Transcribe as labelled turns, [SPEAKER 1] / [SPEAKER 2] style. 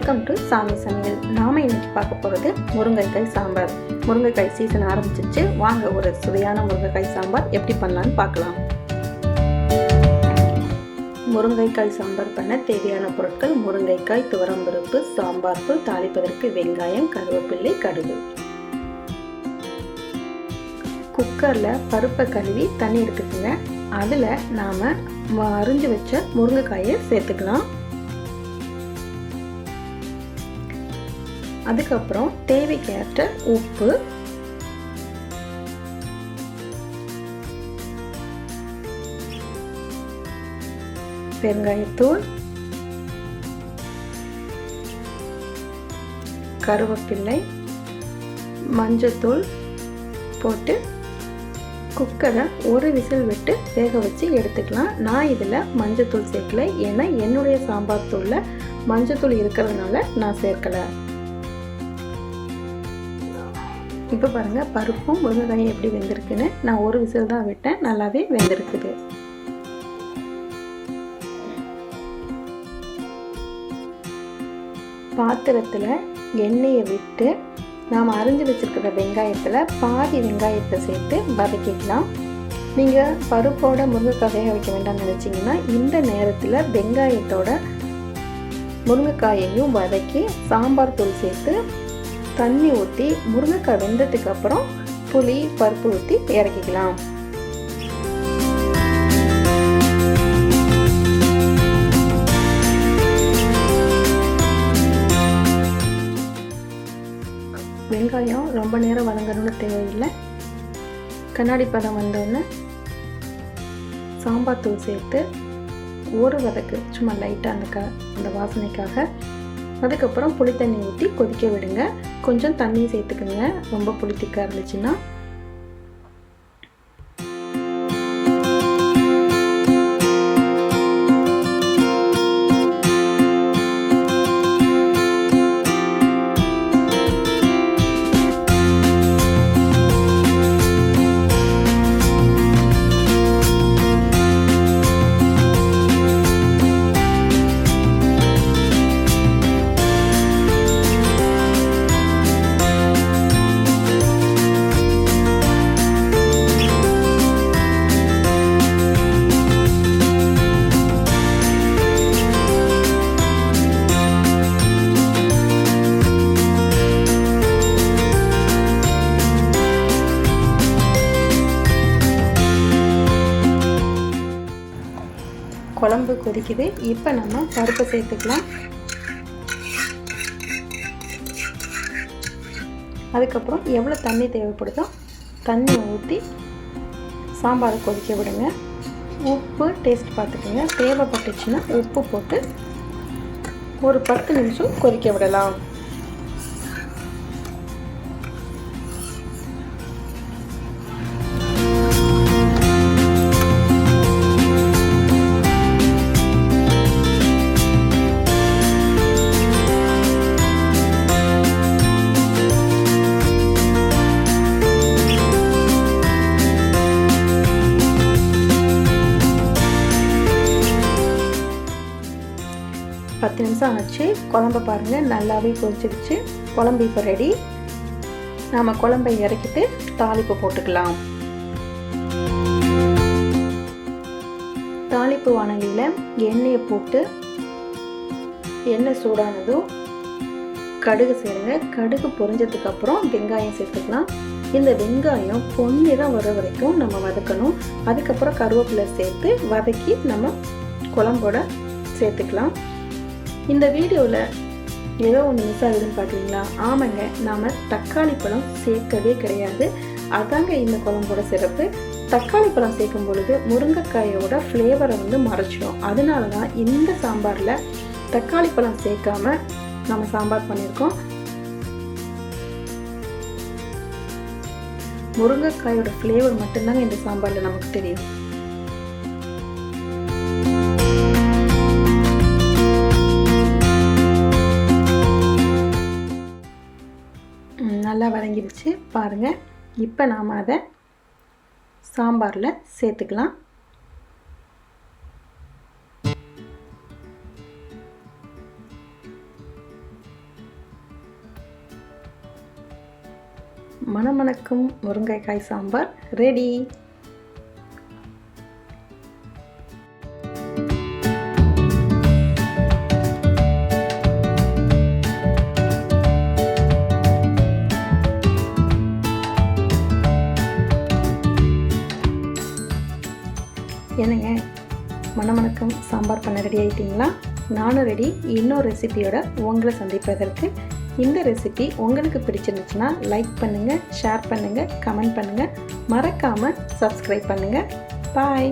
[SPEAKER 1] Welcome to சாமி சமையல். நாம இன்னைக்கு பார்க்க போகிறது முருங்கைக்காய் சாம்பார். முருங்கைக்காய் சீசன் ஆரம்பிச்சிச்சு. வாங்க ஒரு சுவையான முருங்கைக்காய் சாம்பார் எப்படி பண்ணலான்னு பார்க்கலாம். முருங்கைக்காய் சாம்பார் பண்ண தேவையான பொருட்கள்: முருங்கைக்காய், துவரம்பருப்பு, சாம்பார் தூள், தாளிப்பதற்கு வெங்காயம், கருவேப்பிலை, கடுகு. குக்கரில் பருப்பை கழுவி தண்ணி எடுத்துக்கோங்க. அதில் நாம் அரிஞ்சு வச்ச முருங்கைக்காயை சேர்த்துக்கலாம். அதுக்கப்புறம் தேவைக்கேற்ற உப்பு, பெருங்காயத்தூள், கருவேப்பிலை, மஞ்சத்தூள் போட்டு குக்கரை ஒரு விசில் விட்டு வேக வச்சு எடுத்துக்கலாம். நான் இதில் மஞ்சத்தூள் சேர்க்கல, ஏன்னா என்னுடைய சாம்பார் தூளில் மஞ்சத்தூள் இருக்கிறதுனால நான் சேர்க்கலை. இப்போ பாருங்கள், பருப்பும் முருங்கைக்காயும் எப்படி வெந்திருக்குன்னு. நான் ஒரு விசில் தான் விட்டேன், நல்லாவே வெந்திருக்குது. பாத்திரத்தில் எண்ணெயை விட்டு நாம் அரிஞ்சு வச்சுருக்கிற வெங்காயத்தில் பாதி வெங்காயத்தை சேர்த்து வதக்கிக்கலாம். நீங்கள் பருப்போட முருங்கைக்காய் வேக வைக்க வேண்டாம்னு நினச்சிங்கன்னா இந்த நேரத்தில் வெங்காயத்தோட முருங்கைக்காயையும் வதக்கி சாம்பார் தூள் சேர்த்து தண்ணி ஊற்றி முருங்கைக்காய் வெந்ததுக்கு அப்புறம் புளி, பருப்பு ஊற்றி இறக்கிக்கலாம். வெங்காயம் ரொம்ப நேரம் வதங்கணும்னு தேவையில்லை. கண்ணாடி பதம் வந்தோடனே சாம்பார் தூள் சேர்த்து ஒரு வதக்கு, சும்மா லைட்டாக அந்த வாசனைக்காக. அதுக்கப்புறம் புளி தண்ணி ஊற்றி கொதிக்க விடுங்க. கொஞ்சம் தண்ணி சேர்த்துக்குங்க, ரொம்ப புளி திக்காக இருந்துச்சுன்னா. குழம்பு கொதிக்குது. இப்போ நம்ம பருப்பை சேர்த்துக்கலாம். அதுக்கப்புறம் எவ்வளோ தண்ணி தேவைப்படுதோ தண்ணி ஊற்றி சாம்பாரை கொதிக்க விடுங்க. உப்பு டேஸ்ட் பார்த்துக்கோங்க. தேவைப்பட்டுச்சுன்னா உப்பு போட்டு ஒரு 10 நிமிஷம் கொதிக்க விடலாம். பத்து நிமிஷம் ஆச்சு. குழம்பை பாருங்கள், நல்லாவே கொதிச்சிருச்சு. குழம்பு இப்போ ரெடி. நாம் குழம்பை இறக்கிட்டு தாளிப்பு போட்டுக்கலாம். தாளிப்பு வானலியில் எண்ணெயை போட்டு எண்ணெய் சூடானதும் கடுகு சேருங்க. கடுகு பொரிஞ்சதுக்கப்புறம் வெங்காயம் சேர்த்துக்கலாம். இந்த வெங்காயம் பொன்னிறம் வர வரைக்கும் நம்ம வதக்கணும். அதுக்கப்புறம் கருவேப்பிலை சேர்த்து வதக்கி நம்ம குழம்போட சேர்த்துக்கலாம். இந்த வீடியோவில் ஏதோ ஒன்று மிஸ் ஆகுதுன்னு பார்க்குறீங்களா? ஆமாங்க, நாம் தக்காளி பழம் சேர்க்கவே கிடையாது. அதாங்க இந்த குழம்போட சிறப்பு. தக்காளி பழம் சேர்க்கும் பொழுது முருங்கைக்காயோட ஃப்ளேவரை மறைச்சிடும். அதனால தான் இந்த சாம்பாரில் தக்காளி பழம் சேர்க்காம நம்ம சாம்பார் பண்ணியிருக்கோம். முருங்கைக்காயோட ஃப்ளேவர் மட்டும்தாங்க இந்த சாம்பாரில் நமக்கு தெரியும். நல்லா வதங்கிடுச்சு பாருங்கள். இப்போ நாம் அதை சாம்பாரில் சேர்த்துக்கலாம். மணமணக்கும் முருங்கைக்காய் சாம்பார் ரெடி. என்னங்க, மணமணக்கும் சாம்பார் பண்ண ரெடி ஆகிட்டிங்களா? நானும் ரெடி. இன்னொரு ரெசிபியோட உங்களை சந்திப்பதற்கு. இந்த ரெசிபி உங்களுக்கு பிடிச்சிருந்துச்சுன்னா லைக் பண்ணுங்கள், ஷேர் பண்ணுங்கள், கமெண்ட் பண்ணுங்கள், மறக்காமல் சப்ஸ்கிரைப் பண்ணுங்கள். பாய்.